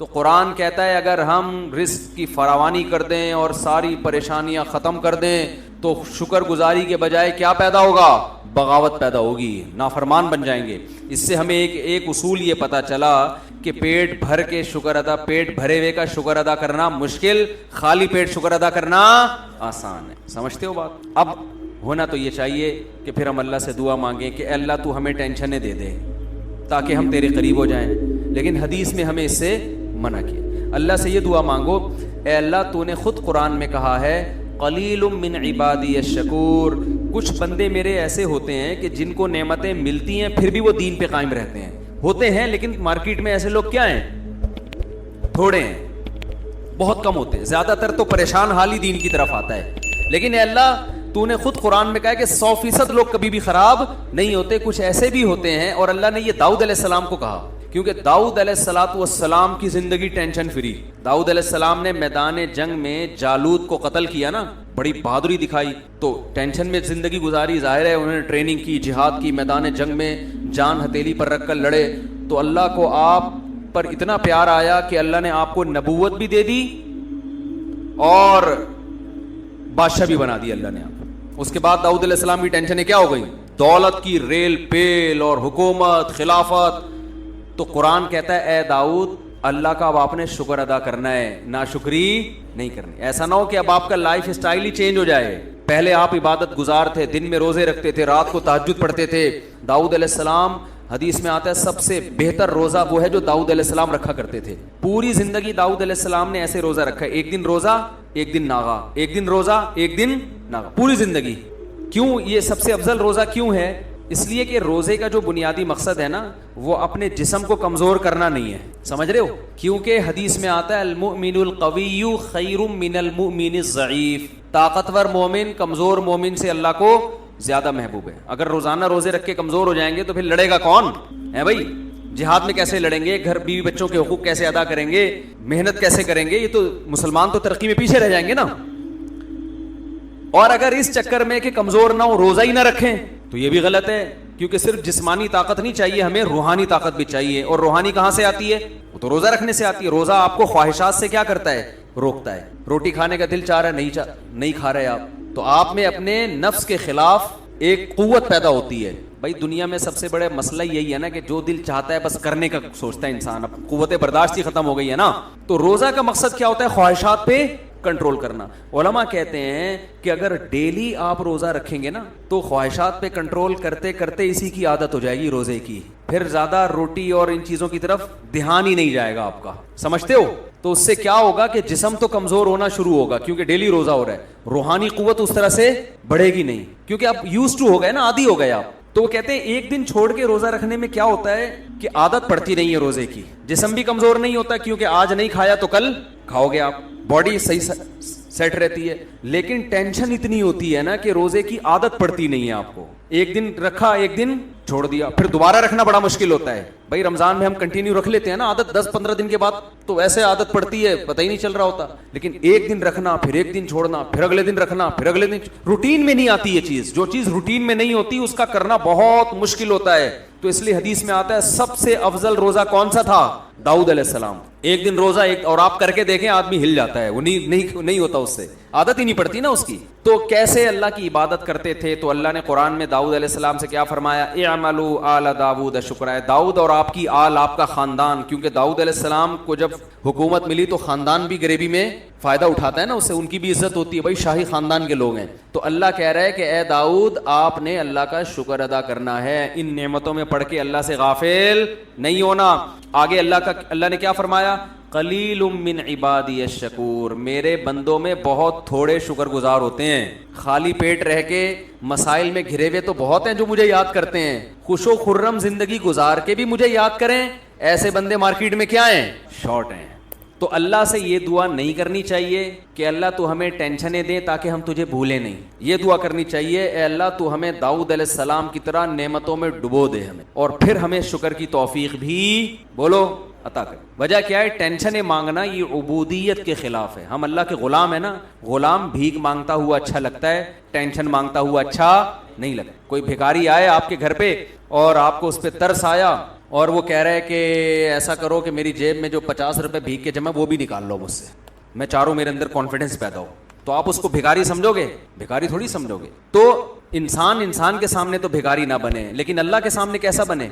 تو قرآن کہتا ہے اگر ہم رزق کی فراوانی کر دیں اور ساری پریشانیاں ختم کر دیں تو شکر گزاری کے بجائے کیا پیدا ہوگا؟ بغاوت پیدا ہوگی، نافرمان بن جائیں گے۔ اس سے ہمیں ایک اصول یہ پتا چلا کہ پیٹ بھر کے شکر ادا، پیٹ بھرے ہوئے کا شکر ادا کرنا مشکل، خالی پیٹ شکر ادا کرنا آسان ہے۔ سمجھتے ہو بات؟ اب ہونا تو یہ چاہیے کہ پھر ہم اللہ سے دعا مانگیں کہ اے اللہ تو ہمیں ٹینشنیں دے دے تاکہ ہم تیرے قریب ہو جائیں، لیکن حدیث میں ہمیں اس سے منع کیا۔ اللہ سے یہ دعا مانگو، اے اللہ تو نے خود قرآن میں کہا ہے قلیل من عبادی الشکور، کچھ بندے میرے ایسے ہوتے ہیں کہ جن کو نعمتیں ملتی ہیں پھر بھی وہ دین پہ قائم رہتے ہیں، ہوتے ہیں لیکن مارکیٹ میں ایسے لوگ کیا ہیں؟ تھوڑے ہیں، بہت کم ہوتے ہیں، زیادہ تر تو پریشان حال ہی دین کی طرف آتا ہے۔ لیکن اے اللہ تو نے خود قرآن میں کہا ہے کہ 100% لوگ کبھی بھی خراب نہیں ہوتے، کچھ ایسے بھی ہوتے ہیں۔ اور اللہ نے یہ داؤد علیہ السلام کو کہا کیونکہ داؤد علیہ السلام کی زندگی ٹینشن فری۔ داؤد علیہ السلام نے میدان جنگ میں جالوت کو قتل کیا نا، بڑی بہادری دکھائی، تو ٹینشن میں زندگی گزاری، ظاہر ہے انہوں نے ٹریننگ کی، جہاد کی، میدان جنگ میں جان ہتھیلی پر رکھ کر لڑے، تو اللہ کو آپ پر اتنا پیار آیا کہ اللہ نے آپ کو نبوت بھی دے دی اور بادشاہ بھی بنا دی اللہ نے آپ۔ اس کے بعد داؤد علیہ السلام کی ٹینشنیں کیا ہو گئی؟ دولت کی ریل پیل اور حکومت، خلافت۔ تو قرآن کہتا ہے اے داؤد اللہ کا اب آپ نے شکر ادا کرنا ہے، ناشکری نہیں کرنی۔ ایسا نہ ہو کہ اب آپ کا لائف اسٹائل ہی چینج ہو جائے۔ پہلے آپ عبادت گزار تھے، دن میں روزے رکھتے تھے، رات کو تہجد پڑھتے تھے۔ داؤد علیہ السلام، حدیث میں آتا ہے سب سے بہتر روزہ وہ ہے جو داؤد علیہ السلام رکھا کرتے تھے۔ پوری زندگی داؤد علیہ السلام نے ایسے روزہ رکھا ہے، ایک دن روزہ ایک دن ناغا، ایک دن روزہ ایک دن ناغا، پوری زندگی۔ کیوں یہ سب سے افضل روزہ کیوں ہے؟ اس لیے کہ روزے کا جو بنیادی مقصد ہے نا وہ اپنے جسم کو کمزور کرنا نہیں ہے، سمجھ رہے ہو؟ کیونکہ حدیث میں آتا ہے المؤمن القوی خیر من المؤمن الضعیف، طاقتور مومن کمزور مومن سے اللہ کو زیادہ محبوب ہے۔ اگر روزانہ روزے رکھ کے کمزور ہو جائیں گے تو پھر لڑے گا کون ہے بھائی؟ جہاد میں کیسے لڑیں گے؟ گھر بیوی بچوں کے حقوق کیسے ادا کریں گے؟ محنت کیسے کریں گے؟ یہ تو مسلمان تو ترقی میں پیچھے رہ جائیں گے نا۔ اور اگر اس چکر میں کہ کمزور نہ ہو روزہ ہی نہ رکھیں تو یہ بھی غلط ہے، کیونکہ صرف جسمانی طاقت نہیں چاہیے، ہمیں روحانی طاقت بھی چاہیے۔ اور روحانی کہاں سے آتی ہے؟ وہ تو روزہ رکھنے سے آتی ہے۔ روزہ آپ کو خواہشات سے کیا کرتا ہے؟ روکتا ہے۔ روٹی کھانے کا دل چاہ رہا ہے، نہیں کھا رہے آپ، تو آپ میں اپنے نفس کے خلاف ایک قوت پیدا ہوتی ہے۔ بھائی دنیا میں سب سے بڑے مسئلہ یہی ہے نا کہ جو دل چاہتا ہے بس کرنے کا سوچتا ہے انسان، اب قوت برداشت ہی ختم ہو گئی ہے نا۔ تو روزہ کا مقصد کیا ہوتا ہے؟ خواہشات پہ کنٹرول کرنا۔ علماء کہتے ہیں کہ اگر ڈیلی آپ روزہ رکھیں گے نا تو خواہشات پہ کنٹرول کرتے کرتے اسی کی عادت ہو جائے گی روزے کی، پھر زیادہ روٹی اور ان چیزوں کی طرف دھیان ہی نہیں جائے گا آپ کا، سمجھتے ہو؟ تو اس سے کیا ہوگا کہ جسم تو کمزور ہونا شروع ہوگا کیونکہ ڈیلی روزہ ہو رہا ہے، روحانی قوت اس طرح سے بڑھے گی نہیں کیونکہ آپ یوز ٹو ہو گئے نا، عادی ہو گئے آپ۔ تو وہ کہتے ہیں ایک دن چھوڑ کے روزہ رکھنے میں کیا ہوتا ہے کہ عادت پڑتی نہیں ہے روزے کی، جسم بھی کمزور نہیں ہوتا کیونکہ آج نہیں کھایا تو کل کھاؤ گے آپ، باڈی صحیح سیٹ رہتی ہے۔ لیکن ٹینشن اتنی ہوتی ہے نا کہ روزے کی عادت پڑتی نہیں ہے آپ کو، ایک دن رکھا ایک دن چھوڑ دیا، پھر دوبارہ رکھنا بڑا مشکل ہوتا ہے۔ بھائی رمضان میں ہم کنٹینیو رکھ لیتے ہیں نا، عادت 10-15 دن کے بعد تو ایسے عادت پڑتی ہے پتہ ہی نہیں چل رہا ہوتا، لیکن ایک دن رکھنا پھر ایک دن چھوڑنا پھر اگلے دن رکھنا پھر اگلے دن، روٹین میں نہیں آتی یہ چیز، جو چیز روٹین میں نہیں ہوتی اس کا کرنا بہت مشکل ہوتا ہے۔ تو اس لیے حدیث میں آتا ہے سب سے افضل روزہ کون سا تھا؟ داؤد علیہ السلام۔ ایک دن روزہ ایک، اور آپ کر کے دیکھیں آدمی ہل جاتا ہے، وہ نہیں ہوتا، اس سے عادت ہی نہیں پڑتی نا اس کی۔ تو کیسے اللہ کی عبادت کرتے تھے؟ تو اللہ نے قرآن میں داؤد علیہ السلام سے کیا فرمایا؟ اعملوا آل داؤد شکرا، داؤد اور آپ کی آل، آپ کا خاندان، کیونکہ داؤد علیہ السلام کو جب حکومت ملی تو خاندان بھی غریبی میں فائدہ اٹھاتا ہے نا، اس سے ان کی بھی عزت ہوتی ہے، بھائی شاہی خاندان کے لوگ ہیں۔ تو اللہ کہہ رہا ہے کہ اے داؤد آپ نے اللہ کا شکر ادا کرنا ہے، ان نعمتوں میں پڑھ کے اللہ سے غافل نہیں ہونا۔ آگے اللہ نے کیا فرمایا؟ قلیل من عبادی الشکور، میرے بندوں میں بہت تھوڑے شکر گزار ہوتے ہیں، خالی پیٹ رہ کے مسائل میں گھرے ہوئے تو بہت ہیں جو مجھے یاد کرتے ہیں، خوش و خرم زندگی گزار کے بھی مجھے یاد کریں، ایسے بندے مارکیٹ میں کیا ہیں؟ شارٹ ہیں۔ تو اللہ سے یہ دعا نہیں کرنی چاہیے کہ اللہ تو ہمیں ٹینشنیں دے تاکہ ہم تجھے بھولیں نہیں، یہ دعا کرنی چاہیے اے اللہ تو ہمیں داؤد علیہ السلام کی طرح نعمتوں میں ڈبو دے ہمیں، اور پھر ہمیں شکر کی توفیق بھی بولو عطا کر۔ وجہ کیا ہے؟ ٹینشنیں مانگنا یہ عبودیت کے خلاف ہے، ہم اللہ کے غلام ہیں نا، غلام بھیک مانگتا ہوا اچھا لگتا ہے، ٹینشن مانگتا ہوا اچھا نہیں لگتا۔ کوئی بھکاری آئے آپ کے گھر پہ اور آپ کو اس پہ ترس آیا اور وہ کہہ رہا ہے کہ ایسا کرو کہ میری جیب میں جو 50 روپے بھیگ کے جمع وہ بھی نکال لو مجھ سے، میں چاہوں میرے اندر کانفیڈنس پیدا ہو. تو آپ اس کو بھکاری سمجھو گے؟ بھکاری تھوڑی سمجھو گے. تو انسان کے سامنے تو بھکاری نہ بنے، لیکن اللہ کے سامنے کیسا بنے؟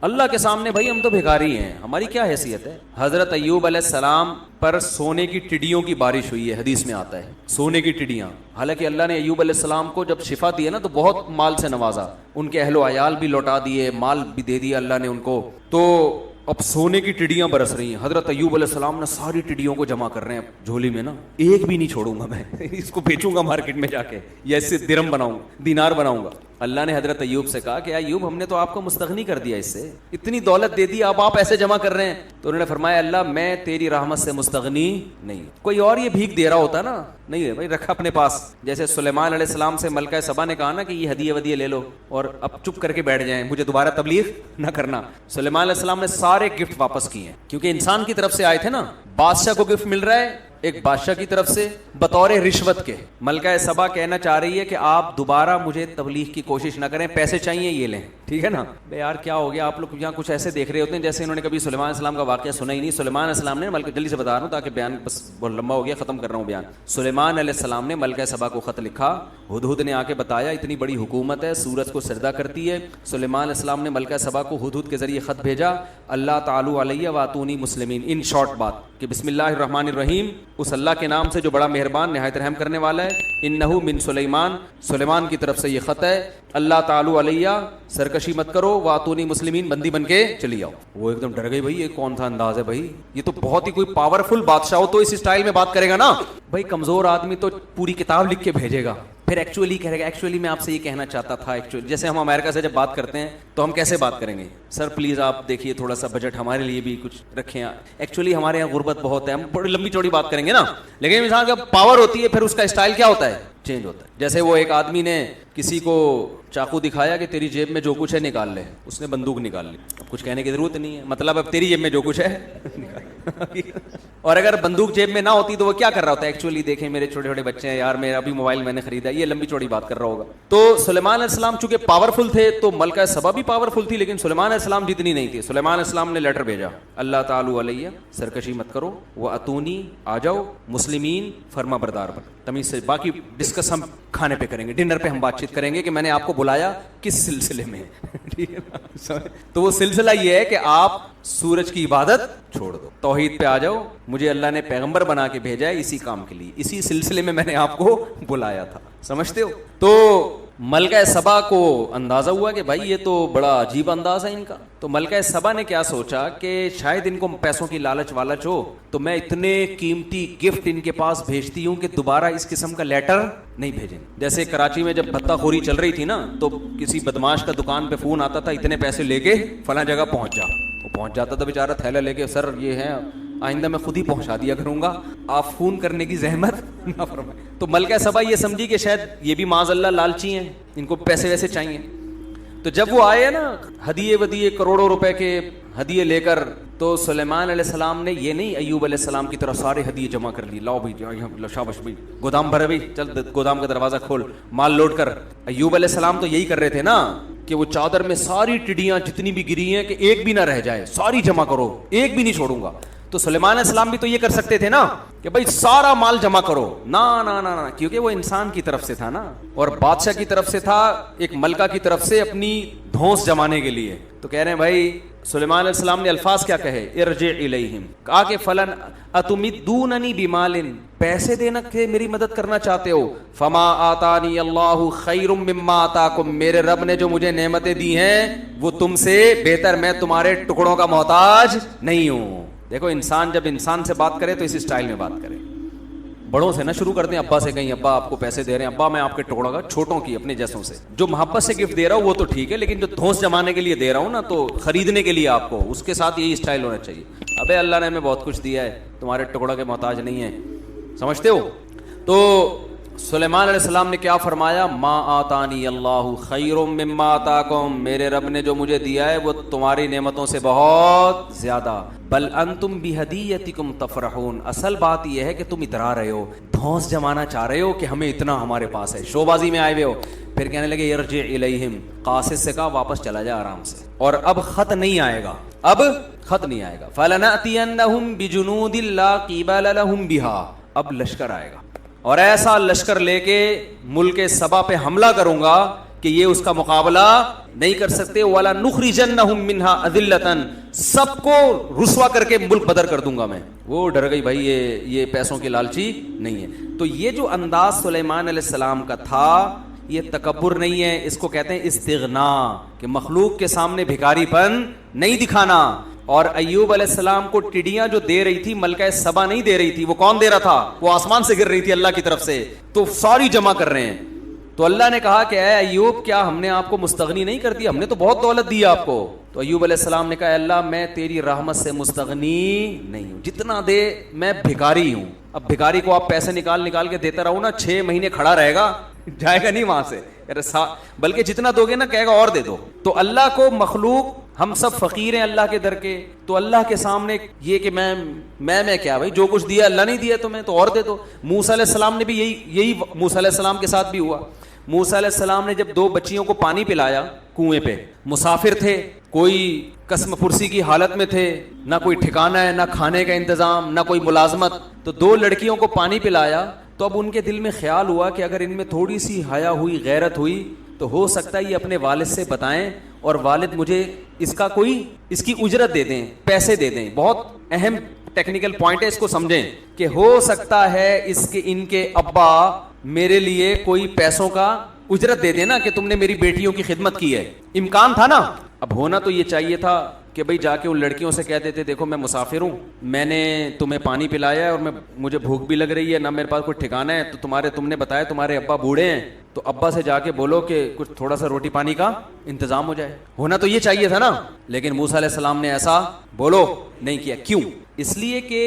اللہ کے سامنے بھائی ہم تو بھکاری ہیں، ہماری کیا حیثیت ہے؟ حضرت ایوب علیہ السلام پر سونے کی ٹڈیوں کی بارش ہوئی ہے، حدیث میں آتا ہے سونے کی ٹڈیاں. حالانکہ اللہ نے ایوب علیہ السلام کو جب شفا دی نا تو بہت مال سے نوازا، ان کے اہل و عیال بھی لوٹا دیے، مال بھی دے دیا اللہ نے ان کو. تو اب سونے کی ٹڈیاں برس رہی ہیں. حضرت ایوب علیہ السلام نے ساری ٹڈیوں کو جمع کر رہے ہیں جھولی میں نا، ایک بھی نہیں چھوڑوں گا میں اس کو بیچوں گا مارکیٹ میں جا کے، یا اس سے درم بناؤں دینار بناؤں گا. اللہ نے حضرت ایوب سے کہا کہ ایوب ہم نے تو آپ کو مستغنی کر دیا، اس سے اتنی دولت دے دی، اب آپ ایسے جمع کر رہے ہیں. تو انہوں نے فرمایا اللہ میں تیری رحمت سے مستغنی نہیں. کوئی اور یہ بھیک دے رہا ہوتا نا، نہیں ہے بھائی، رکھا اپنے پاس. جیسے سلیمان علیہ السلام سے ملکہ سبا نے کہا نا کہ یہ ہدیے ودیے لے لو اور اب چپ کر کے بیٹھ جائیں، مجھے دوبارہ تبلیغ نہ کرنا. سلیمان علیہ السلام نے سارے گفٹ واپس کیے ہیں، کیونکہ انسان کی طرف سے آئے تھے نا. بادشاہ کو گفٹ مل رہا ہے ایک بادشاہ کی طرف سے بطور رشوت کے. ملکہ سبا کہنا چاہ رہی ہے کہ آپ دوبارہ مجھے تبلیغ کی کوشش نہ کریں، پیسے چاہیے یہ لیں، ٹھیک ہے نا. بے یار کیا ہو گیا، آپ لوگ یہاں کچھ ایسے دیکھ رہے ہوتے ہیں جیسے انہوں نے کبھی سلیمان علیہ السلام کا واقعہ سنا ہی نہیں. سلیمان علیہ السلام نے ملکہ، جلدی سے بتا رہا ہوں تاکہ بیان بس بہت لمبا ہو گیا، ختم کر رہا ہوں بیان. سلیمان علیہ السلام نے ملکہ سبا کو خط لکھا، ہدہد نے آ کے بتایا اتنی بڑی حکومت ہے، سورج کو سجدہ کرتی ہے. سلیمان علیہ السلام نے ملکہ سبا کو ہدہد کے ذریعے خط بھیجا، اللہ تعالی علیہ واتونی مسلمین. ان شارٹ بات کہ بسم اللہ الرحمن الرحیم، اس اللہ کے نام سے جو بڑا مہربان نہایت رحم کرنے والا ہے. انہ من سلیمان، سلیمان کی طرف سے یہ خط ہے. اللہ تعالی علیہ، سرکشی مت کرو، واتونی مسلمین، بندی بن کے چلی آؤ. وہ ایک دم ڈر گئی، بھائی یہ کون سا انداز ہے بھائی، یہ تو بہت ہی کوئی پاورفل بادشاہ ہو تو اس اسٹائل میں بات کرے گا نا. بھائی کمزور آدمی تو پوری کتاب لکھ کے بھیجے گا، پھر ایکچولی کہے گا ایکچولی میں آپ سے یہ کہنا چاہتا تھا. ایکچولی جیسے ہم امریکہ سے جب بات کرتے ہیں تو ہم کیسے بات کریں گے؟ سر پلیز آپ دیکھیے تھوڑا سا بجٹ ہمارے لیے بھی کچھ رکھیں، ایکچولی ہمارے یہاں غربت بہت ہے. ہم بڑی لمبی چوڑی بات کریں گے نا، لیکن انسان کا پاور ہوتی ہے پھر اس کا اسٹائل کیا ہوتا ہے؟ چینج ہوتا ہے. جیسے وہ ایک آدمی نے کسی کو چاقو دکھایا کہ تیری جیب میں جو کچھ ہے نکال لے، اس نے بندوق نکال لی. اب کچھ کہنے کی ضرورت نہیں ہے، مطلب اب تیری جیب میں جو کچھ ہے اور اگر بندوق جیب میں نہ ہوتی تو وہ کیا کر رہا ہوتا ہے؟ ایکچولی دیکھیں میرے چھوٹے چھوٹے بچے ہیں یار، میرا ابھی موبائل میں نے خریدا، یہ لمبی چوڑی بات کر رہا ہوگا. تو سلیمان علیہ السلام چونکہ پاورفل تھے تو ملکہ سبا بھی پاورفل تھی، لیکن سلیمان علیہ السلام جتنی نہیں تھی. سلیمان علیہ السلام نے لیٹر بھیجا، اللہ تعالی علیہ، سرکشی مت کرو، وہ اتونی، آ جاؤ، مسلمین، فرما بردار بن. تمیز سے باقی ڈسکس ہم کھانے پہ کریں گے، ڈنر پہ ہم بات چیت کریں گے کہ میں نے آپ کو بلایا کس سلسلے میں. تو وہ سلسلہ یہ ہے کہ آپ سورج کی عبادت چھوڑ دو، توحید پہ آ جاؤ. مجھے اللہ نے پیغمبر بنا کے بھیجا ہے اسی کام کے لیے، اسی سلسلے میں میں نے آپ کو بلایا تھا. سمجھتے ہو؟ تو ملکہ سبا کو اندازہ ہوا کہ بھائی یہ تو بڑا عجیب انداز ہے ان کا. تو ملکہ سبا نے کیا سوچا کہ شاید ان کو پیسوں کی لالچ والچ ہو، تو میں اتنے قیمتی گفٹ ان کے پاس بھیجتی ہوں کہ دوبارہ اس قسم کا لیٹر نہیں بھیجیں. جیسے کراچی میں جب بھتہ خوری چل رہی تھی نا تو کسی بدماش کا دکان پہ فون آتا تھا اتنے پیسے لے کے فلاں جگہ پہنچ جا، وہ پہنچ جاتا تھا بیچارہ تھیلا لے کے، سر یہ ہے آئندہ میں خود ہی پہنچا دیا کروں گا، آپ فون کرنے کی زحمت نہ فرمائیں. تو ملکہ سبا یہ سمجھی کہ شاید یہ بھی معاذ اللہ لالچی ہیں، ان کو پیسے ویسے چاہیے. تو جب وہ آئے نا ہدیے ودیے کروڑوں روپے کے ہدیے لے کر، تو سلیمان علیہ السلام نے یہ نہیں ایوب علیہ السلام کی طرح سارے ہدیے جمع کر لی، لاؤ بھائی شاباش بھائی گودام بھرے بھائی، چل گودام کا دروازہ کھول، مال لوٹ کر. ایوب علیہ السلام تو یہی کر رہے تھے نا کہ وہ چادر میں ساری ٹڈیاں جتنی بھی گری ہیں کہ ایک بھی نہ رہ جائے، ساری جمع کرو، ایک بھی نہیں چھوڑوں گا. تو سلیمان علیہ السلام بھی تو یہ کر سکتے تھے نا کہ بھائی سارا مال جمع کرو، نہ نہ نہ نہ، کیونکہ وہ انسان کی طرف سے تھا نا اور بادشاہ کی طرف سے تھا، ایک ملکہ کی طرف سے اپنی دھونس جمانے کے لیے. تو کہہ رہے ہیں بھائی سلیمان علیہ السلام نے الفاظ کیا کہے؟ ارجع الیہم، کہا کہ فلن اتمدوننی بمال، پیسے دینا کہ میری مدد کرنا چاہتے ہو، فما آتانی اللہ خیر مما آتاکم، میرے رب نے جو مجھے نعمتیں دی ہیں وہ تم سے بہتر، میں تمہارے ٹکڑوں کا محتاج نہیں ہوں. دیکھو انسان جب انسان سے بات کرے تو اس اسٹائل میں بات کرے. بڑوں سے نہ شروع کر دیں، ابا سے کہیں ابا آپ کو پیسے دے رہے ہیں، ابا میں آپ کے ٹکڑوں کا. چھوٹوں کی اپنے جیسوں سے جو محبت سے گفٹ دے رہا ہوں وہ تو ٹھیک ہے، لیکن جو دھونس جمانے کے لیے دے رہا ہوں نا تو خریدنے کے لیے آپ کو اس کے ساتھ یہی اسٹائل ہونا چاہیے. ابے اللہ نے ہمیں بہت کچھ دیا ہے، تمہارے ٹکڑوں کے محتاج نہیں ہے. سمجھتے ہو؟ تو سلیمان علیہ السلام نے کیا فرمایا؟ ما آتانی اللہ خیر مما آتاکم، میرے رب نے جو مجھے دیا ہے وہ تمہاری نعمتوں سے بہت زیادہ. بل انتم بہدیتکم تفرحون، اصل بات یہ ہے کہ تم اترا رہے ہو، دھونس جمانا چاہ رہے ہو کہ ہمیں اتنا ہمارے پاس ہے، شو بازی میں آئے ہوئے ہو. پھر کہنے لگے ارجع الیہم، قاصد سے کہا واپس چلا جا آرام سے، اور اب خط نہیں آئے گا. اب خط نہیں آئے گا. فَلَنَأْتِيَنَّهُمْ بِجُنُودٍ لَا قِبَالَ لَهُمْ بِهَا, اب لشکر آئے گا اور ایسا لشکر لے کے ملک سبا پہ حملہ کروں گا کہ یہ اس کا مقابلہ نہیں کر سکتے. وَلَا نُخْرِجَنَّهُمْ مِنْهَا أَذِلَّةً, سب کو رسوا کر کے ملک بدر کر دوں گا میں. وہ ڈر گئی بھائی یہ پیسوں کی لالچی نہیں ہے. تو یہ جو انداز سلیمان علیہ السلام کا تھا یہ تکبر نہیں ہے, اس کو کہتے ہیں استغنا, کہ مخلوق کے سامنے بھکاری پن نہیں دکھانا. اور ایوب علیہ السلام کو ٹڈیاں جو دے رہی تھی ملکہ سبا نہیں دے رہی تھی, وہ کون دے رہا تھا؟ وہ آسمان سے گر رہی تھی اللہ کی طرف سے, تو ساری جمع کر رہے ہیں. تو اللہ نے کہا کہ اے ایوب کیا ہم نے آپ کو مستغنی نہیں کر دیا؟ ہم نے تو بہت دولت دی آپ کو. تو ایوب علیہ السلام نے کہا اللہ میں تیری رحمت سے مستغنی نہیں ہوں, جتنا دے میں بھکاری ہوں. اب بھکاری کو آپ پیسے نکال کے دیتا رہو نا, 6 مہینے کھڑا رہے گا, جائے گا نہیں وہاں سے, بلکہ جتنا دو گے نا کہے گا اور دے دو. تو اللہ کو مخلوق, ہم سب فقیر ہیں اللہ کے در کے, تو اللہ کے سامنے یہ کہ میں کیا بھائی, جو کچھ دیا اللہ نہیں دیا تمہیں تو اور دے دو. موسیٰ علیہ السلام نے بھی یہی موسیٰ علیہ السلام کے ساتھ بھی ہوا. موسیٰ علیہ السلام نے جب 2 بچیوں کو پانی پلایا کنویں پہ, مسافر تھے, کوئی قسم پرسی کی حالت میں تھے, نہ کوئی ٹھکانہ ہے, نہ کھانے کا انتظام, نہ کوئی ملازمت, تو 2 لڑکیوں کو پانی پلایا. تو اب ان کے دل میں خیال ہوا کہ اگر ان میں تھوڑی سی حیا ہوئی, غیرت ہوئی, تو ہو سکتا ہے یہ اپنے والد سے بتائیں اور والد مجھے اس کی اجرت دے دیں, پیسے دے دیں. بہت اہم ٹیکنیکل پوائنٹ ہے, اس کو سمجھیں کہ ہو سکتا ہے ان کے ابا میرے لیے کوئی پیسوں کا اجرت دے دینا کہ تم نے میری بیٹیوں کی خدمت کی ہے. امکان تھا نا. اب ہونا تو یہ چاہیے تھا کہ بھئی جا کے ان لڑکیوں سے کہتے تھے دیکھو میں مسافر ہوں, میں نے تمہیں پانی پلایا ہے اور مجھے بھوک بھی لگ رہی ہے, نہ میرے پاس کوئی ٹھکانہ ہے, تو تم نے بتایا تمہارے ابا بوڑھے ہیں, تو ابا سے جا کے بولو کہ کچھ تھوڑا سا روٹی پانی کا انتظام ہو جائے. ہونا تو یہ چاہیے تھا نا. لیکن موسیٰ علیہ السلام نے ایسا بولو نہیں کیا. کیوں؟ اس لیے کہ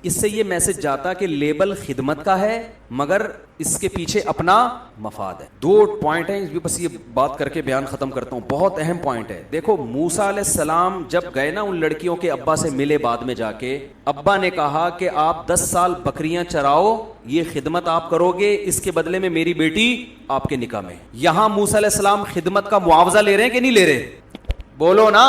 اس سے یہ میسج جاتا کہ لیبل خدمت کا ہے مگر اس کے پیچھے اپنا مفاد ہے. 2 پوائنٹ ہیں, بس یہ بات کر کے بیان ختم کرتا ہوں, بہت اہم پوائنٹ ہے. دیکھو موسیٰ علیہ السلام جب گئے نا ان لڑکیوں کے ابا سے ملے, بعد میں جا کے ابا نے کہا کہ آپ 10 سال بکریاں چراؤ, یہ خدمت آپ کرو گے, اس کے بدلے میں میری بیٹی آپ کے نکاح میں. یہاں موسیٰ علیہ السلام خدمت کا معاوضہ لے رہے ہیں کہ نہیں لے رہے؟ بولو نا.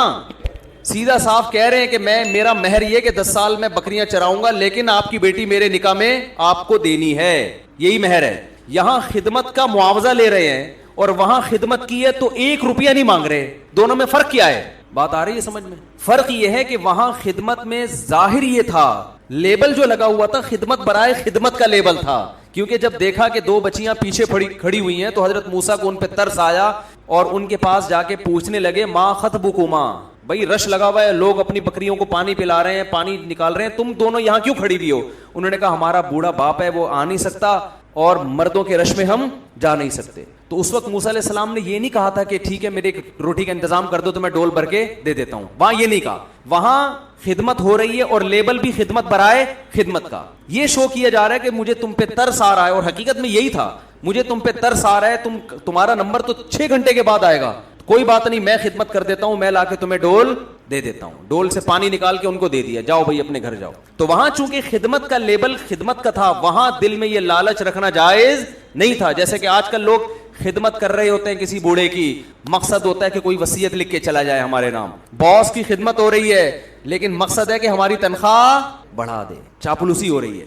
سیدھا صاف کہہ رہے ہیں کہ میرا مہر یہ کہ 10 سال میں بکریاں چراؤں گا, لیکن آپ کی بیٹی میرے نکاح میں آپ کو دینی ہے, یہی مہر ہے. یہاں خدمت کا معاوضہ لے رہے ہیں اور وہاں خدمت کی ہے تو 1 روپیہ نہیں مانگ رہے. دونوں میں فرق کیا ہے؟ بات آ رہی ہے سمجھ میں؟ فرق یہ ہے کہ وہاں خدمت میں ظاہر یہ تھا, لیبل جو لگا ہوا تھا خدمت برائے خدمت کا لیبل تھا. کیونکہ جب دیکھا کہ 2 بچیاں پیچھے کھڑی ہوئی ہیں تو حضرت موسیٰ کو ان پہ ترس آیا اور ان کے پاس جا کے پوچھنے لگے ما خطبکما, بھائی رش لگا ہوا ہے, لوگ اپنی بکریوں کو پانی پلا رہے ہیں, پانی نکال رہے ہیں, تم دونوں یہاں کیوں کھڑی ہوئی ہو؟ انہوں نے کہا ہمارا بوڑھا باپ ہے, وہ آ نہیں سکتا اور مردوں کے رش میں ہم جا نہیں سکتے. تو اس وقت موسیٰ علیہ السلام نے یہ نہیں کہا تھا کہ ٹھیک ہے میرے روٹی کا انتظام کر دو تو میں ڈول بھر کے دے دیتا ہوں. وہاں یہ نہیں کہا, وہاں خدمت ہو رہی ہے اور لیبل بھی خدمت برائے خدمت کا. یہ شو کیا جا رہا ہے کہ مجھے تم پہ ترس آ رہا ہے, اور حقیقت میں یہی تھا, مجھے تم پہ ترس آ رہا ہے, تمہارا نمبر تو 6 گھنٹے کے بعد آئے گا, کوئی بات نہیں, میں خدمت کر دیتا ہوں, میں لا کے تمہیں ڈول دے دیتا ہوں. ڈول سے پانی نکال کے ان کو دے دیا, جاؤ بھائی اپنے گھر جاؤ. تو وہاں چونکہ خدمت کا لیبل خدمت کا تھا, وہاں دل میں یہ لالچ رکھنا جائز نہیں تھا. جیسے کہ آج کل لوگ خدمت کر رہے ہوتے ہیں کسی بوڑھے کی, مقصد ہوتا ہے کہ کوئی وصیت لکھ کے چلا جائے ہمارے نام. باس کی خدمت ہو رہی ہے لیکن مقصد ہے کہ ہماری تنخواہ بڑھا دے, چاپلوسی ہو رہی ہے.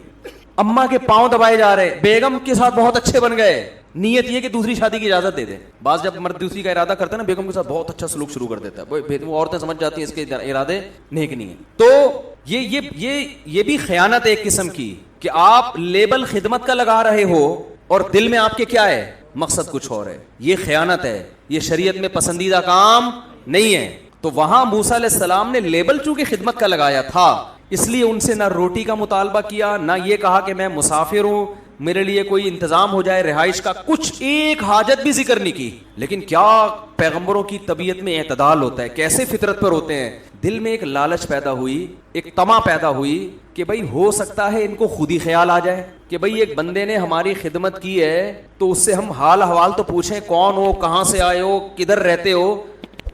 اماں کے پاؤں دبائے جا رہے, بیگم کے ساتھ بہت اچھے بن گئے, نیت یہ کہ دوسری شادی کی اجازت دے دیں. بعض جب مرد دوسری کا ارادہ کرتا ہے نا, بیگم کے ساتھ بہت اچھا سلوک شروع کر دیتا ہے, وہ عورتیں سمجھ جاتی ہیں اس کے ارادے نیک نہیں ہیں. تو یہ بھی خیانت ہے ایک قسم کی کہ آپ لیبل خدمت کا لگا رہے ہو اور دل میں آپ کے کیا ہے, مقصد کچھ اور ہے. یہ خیانت ہے, یہ شریعت میں پسندیدہ کام نہیں ہے. تو وہاں موسیٰ علیہ السلام نے لیبل چونکہ خدمت کا لگایا تھا, اس لیے ان سے نہ روٹی کا مطالبہ کیا, نہ یہ کہا کہ میں مسافر ہوں, میرے لیے کوئی انتظام ہو جائے رہائش کا, کچھ ایک حاجت بھی ذکر نہیں کی. لیکن کیا پیغمبروں کی طبیعت میں اعتدال ہوتا ہے, کیسے فطرت پر ہوتے ہیں. دل میں ایک لالچ پیدا ہوئی, ایک طمع پیدا ہوئی کہ بھئی ہو سکتا ہے ان کو خود ہی خیال آ جائے کہ بھئی ایک بندے نے ہماری خدمت کی ہے تو اس سے ہم حال احوال تو پوچھیں, کون ہو, کہاں سے آئے ہو, کدھر رہتے ہو.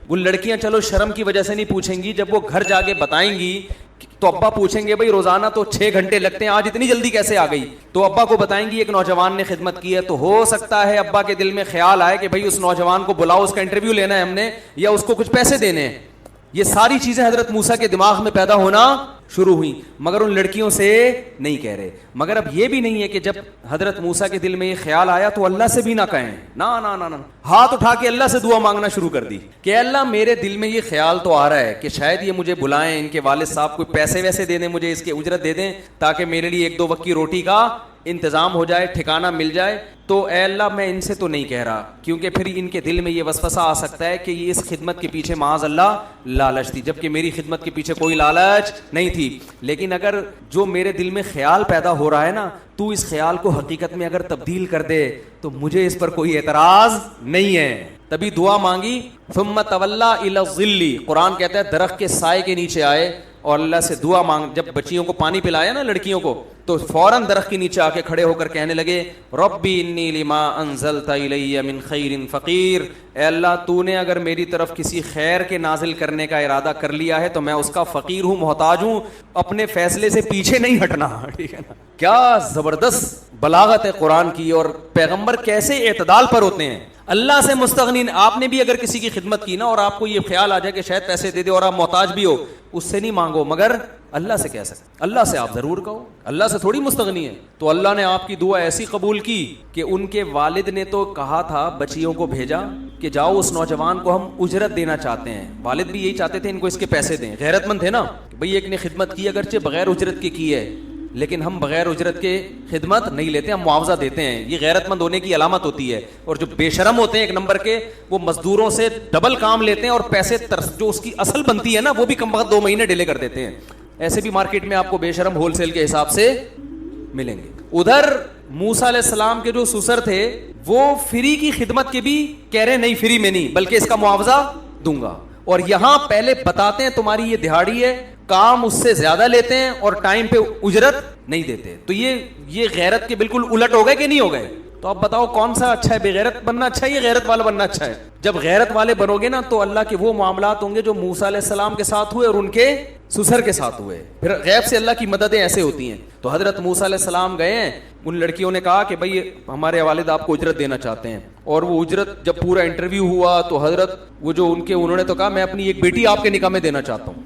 وہ لڑکیاں چلو شرم کی وجہ سے نہیں پوچھیں گی, جب وہ گھر جا کے بتائیں گی تو ابا پوچھیں گے بھئی روزانہ تو 6 گھنٹے لگتے ہیں, آج اتنی جلدی کیسے آ گئی. تو ابا کو بتائیں گی ایک نوجوان نے خدمت کی ہے, تو ہو سکتا ہے ابا کے دل میں خیال آئے کہ بھئی اس نوجوان کو بلاؤ, اس کا انٹرویو لینا ہے ہم نے, یا اس کو کچھ پیسے دینے ہیں. یہ ساری چیزیں حضرت موسیٰ کے دماغ میں پیدا ہونا شروع ہوئی، مگر ان لڑکیوں سے نہیں کہہ رہے. مگر اب یہ بھی نہیں ہے کہ جب حضرت موسیٰ کے دل میں یہ خیال آیا تو اللہ سے بھی نہ کہیں، نا نا نا نا، ہاتھ اٹھا کے اللہ سے دعا مانگنا شروع کر دی کہ اللہ میرے دل میں یہ خیال تو آ رہا ہے کہ شاید یہ مجھے بلائیں، ان کے والد صاحب کوئی پیسے ویسے دے دیں، مجھے اس کے اجرت دے دیں تاکہ میرے لیے 1-2 وقت کی روٹی کا انتظام ہو جائے، ٹھکانہ مل جائے. تو اے اللہ میں ان سے تو نہیں کہہ رہا، کیونکہ پھر ان کے دل میں یہ وسوسہ آ سکتا ہے کہ یہ اس خدمت کے پیچھے معاذ اللہ لالچ تھی، جبکہ میری خدمت کے پیچھے کوئی لالچ نہیں تھی. لیکن اگر جو میرے دل میں خیال پیدا ہو رہا ہے نا، تو اس خیال کو حقیقت میں اگر تبدیل کر دے تو مجھے اس پر کوئی اعتراض نہیں ہے. تبھی دعا مانگی. ثم تولا الی الظل، قرآن کہتا ہے درخت کے سائے کے نیچے آئے اور اللہ سے دعا مانگ. جب بچیوں کو پانی پلایا نا لڑکیوں کو، تو فوراً درخت کے نیچے آ کے کھڑے ہو کر کہنے لگے ربی انی لما انزلت الی من خیر فقیر، اے اللہ تو نے اگر میری طرف کسی خیر کے نازل کرنے کا ارادہ کر لیا ہے تو میں اس کا فقیر ہوں، محتاج ہوں، اپنے فیصلے سے پیچھے نہیں ہٹنا. ٹھیک ہے نا؟ کیا زبردست بلاغت ہے قرآن کی، اور پیغمبر کیسے اعتدال پر ہوتے ہیں. اللہ سے مستغنی. آپ نے بھی اگر کسی کی خدمت کی نا اور آپ کو یہ خیال آ جائے کہ شاید پیسے دے دے اور آپ محتاج بھی ہو، اس سے نہیں مانگو، مگر اللہ سے کہہ سکتے. اللہ سے آپ ضرور کہو، اللہ سے تھوڑی مستغنی ہے. تو اللہ نے آپ کی دعا ایسی قبول کی کہ ان کے والد نے تو کہا تھا، بچیوں کو بھیجا کہ جاؤ اس نوجوان کو ہم اجرت دینا چاہتے ہیں. والد بھی یہی چاہتے تھے ان کو اس کے پیسے دیں، غیرت مند تھے نا بھئی. ایک نے خدمت کی اگرچہ بغیر اجرت کے کی ہے، لیکن ہم بغیر اجرت کے خدمت نہیں لیتے، ہم معاوضہ دیتے ہیں. یہ غیرت مند ہونے کی علامت ہوتی ہے. اور جو بے شرم ہوتے ہیں ایک نمبر کے، وہ مزدوروں سے ڈبل کام لیتے ہیں اور پیسے جو اس کی اصل بنتی ہے نا وہ بھی کم وقت 2 مہینے ڈیلے کر دیتے ہیں. ایسے بھی مارکیٹ میں آپ کو بے شرم ہول سیل کے حساب سے ملیں گے. ادھر موسیٰ علیہ السلام کے جو سسر تھے وہ فری کی خدمت کے بھی کہہ رہے نہیں، فری میں نہیں بلکہ اس کا معاوضہ دوں گا. اور یہاں پہلے بتاتے ہیں تمہاری یہ دہاڑی ہے، کام اس سے زیادہ لیتے ہیں اور ٹائم پہ اجرت نہیں دیتے. تو یہ غیرت کے بالکل الٹ ہو گئے کہ نہیں ہو گئے؟ تو اب بتاؤ کون سا اچھا ہے، بے غیرت بننا اچھا ہے یا غیرت والا بننا اچھا ہے؟ جب غیرت والے بنو گے نا تو اللہ کے وہ معاملات ہوں گے جو موسیٰ علیہ السلام کے ساتھ ہوئے اور ان کے سسر کے ساتھ ہوئے. پھر غیب سے اللہ کی مددیں ایسے ہوتی ہیں. تو حضرت موسیٰ علیہ السلام گئے ہیں، ان لڑکیوں نے کہا کہ بھئی ہمارے والد آپ کو اجرت دینا چاہتے ہیں. اور وہ اجرت جب پورا انٹرویو ہوا تو حضرت وہ جو انہوں نے تو کہا میں اپنی ایک بیٹی آپ کے نکاح میں دینا چاہتا ہوں.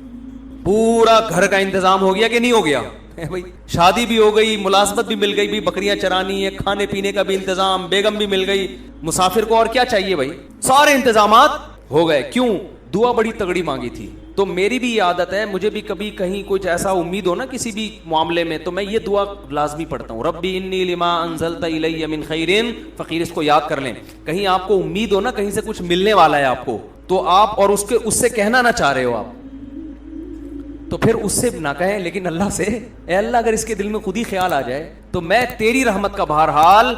پورا گھر کا انتظام ہو گیا کہ نہیں ہو گیا بھائی؟ شادی بھی ہو گئی، ملازمت بھی مل گئی، بھی بکریاں چرانی ہے، کھانے پینے کا بھی انتظام، بیگم بھی مل گئی، مسافر کو اور کیا چاہیے بھائی؟ سارے انتظامات ہو گئے. کیوں؟ دعا بڑی تگڑی مانگی تھی. تو میری بھی یہ عادت ہے، مجھے بھی کبھی کہیں کچھ ایسا امید ہو نا کسی بھی معاملے میں تو میں یہ دعا لازمی پڑھتا ہوں، ربی انی لما انزلت الی من خیر فقیر. اس کو یاد کر لیں. کہیں آپ کو امید ہو نا کہیں سے کچھ ملنے والا ہے آپ کو، تو آپ اور اس سے کہنا نہ چاہ رہے ہو آپ، تو پھر اس سے نہ کہیں، لیکن اللہ سے، اے اللہ اگر اس کے دل میں خود ہی خیال آ جائے تو میں تیری رحمت کا بہرحال